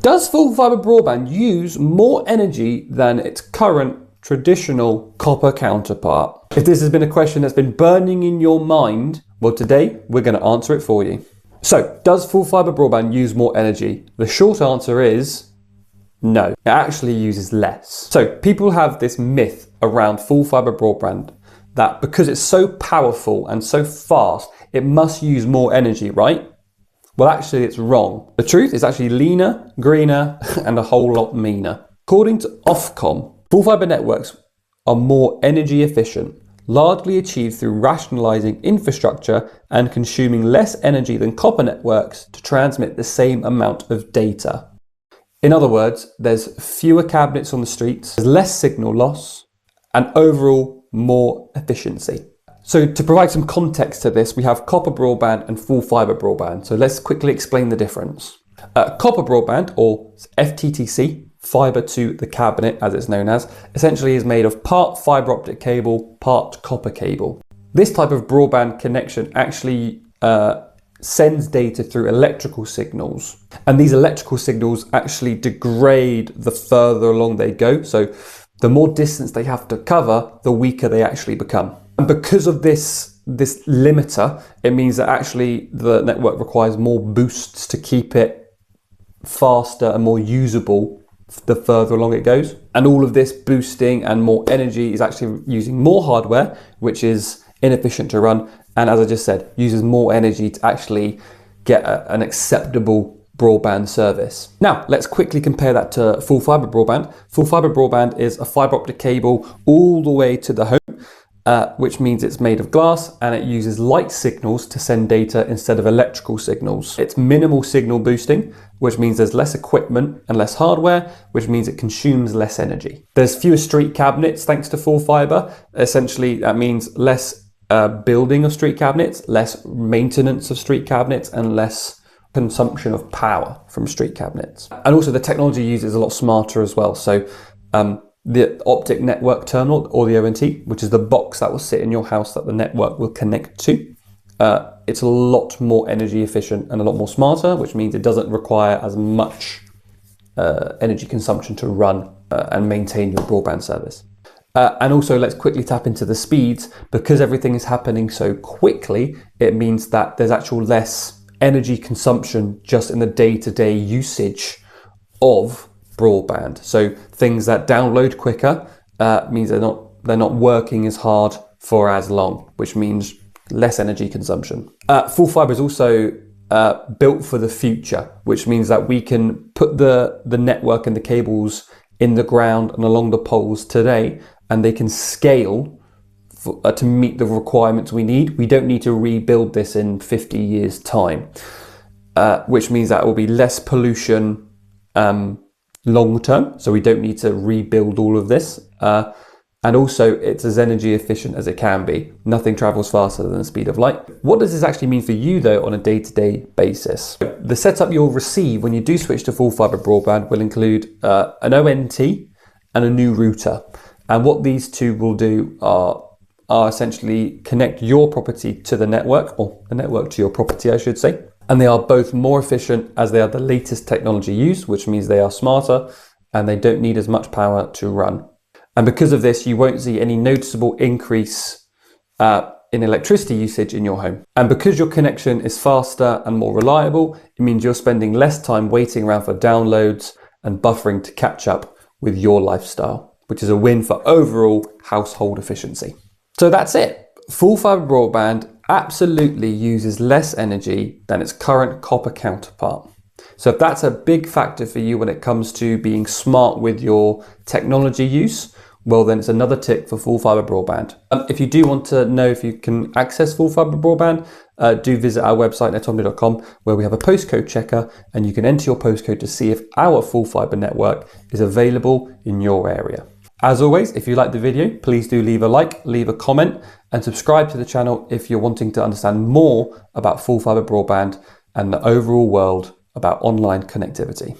Does full fibre broadband use more energy than its current traditional copper counterpart? If this has been a question that's been burning in your mind, well, today we're going to answer it for you. So, does full fibre broadband use more energy? The short answer is no, it actually uses less. So people have this myth around full fibre broadband that because it's so powerful and so fast, it must use more energy, right? Well, actually it's wrong. The truth is actually leaner, greener, and a whole lot meaner. According to Ofcom, full fibre networks are more energy efficient, largely achieved through rationalising infrastructure and consuming less energy than copper networks to transmit the same amount of data. In other words, there's fewer cabinets on the streets, there's less signal loss, and overall more efficiency. So to provide some context to this, we have copper broadband and full fibre broadband. So let's quickly explain the difference. Copper broadband, or FTTC, fibre to the cabinet as it's known as, essentially is made of part fibre optic cable, part copper cable. This type of broadband connection actually sends data through electrical signals, and these electrical signals actually degrade the further along they go. So the more distance they have to cover, the weaker they actually become. And because of this limiter, it means that actually the network requires more boosts to keep it faster and more usable the further along it goes. And all of this boosting and more energy is actually using more hardware, which is inefficient to run, and as I just said, uses more energy to actually get an acceptable broadband service. Now, let's quickly compare that to full fibre broadband. Full fibre broadband is a fibre optic cable all the way to the home, which means it's made of glass and it uses light signals to send data instead of electrical signals. It's minimal signal boosting, which means there's less equipment and less hardware, which means it consumes less energy. There's fewer street cabinets thanks to full fibre. Essentially, that means less building of street cabinets, less maintenance of street cabinets, and less consumption of power from street cabinets. And also the technology used is a lot smarter as well. So the optic network terminal, or the ONT, which is the box that will sit in your house that the network will connect to, it's a lot more energy efficient and a lot more smarter, which means it doesn't require as much energy consumption to run and maintain your broadband service. And also, let's quickly tap into the speeds. Because everything is happening so quickly, it means that there's actual less energy consumption just in the day-to-day usage of broadband. So things that download quicker means they're not working as hard for as long, which means less energy consumption. Full fibre is also built for the future, which means that we can put the network and the cables in the ground and along the poles today, and they can scale to meet the requirements we need. We don't need to rebuild this in 50 years' time, which means that it will be less pollution long term. So we don't need to rebuild all of this. And also it's as energy efficient as it can be. Nothing travels faster than the speed of light. What does this actually mean for you though on a day-to-day basis? The setup you'll receive when you do switch to full fibre broadband will include an ONT and a new router. And what these two will do are essentially connect your property to the network, or the network to your property, I should say. And they are both more efficient as they are the latest technology used, which means they are smarter and they don't need as much power to run. And because of this, you won't see any noticeable increase in electricity usage in your home. And because your connection is faster and more reliable, it means you're spending less time waiting around for downloads and buffering to catch up with your lifestyle, which is a win for overall household efficiency. So that's it. Full fibre broadband absolutely uses less energy than its current copper counterpart. So if that's a big factor for you when it comes to being smart with your technology use, well then it's another tick for full fibre broadband. If you do want to know if you can access full fibre broadband, do visit our website netomni.com, where we have a postcode checker and you can enter your postcode to see if our full fibre network is available in your area. As always, if you like the video, please do leave a like, leave a comment, and subscribe to the channel if you're wanting to understand more about full fibre broadband and the overall world about online connectivity.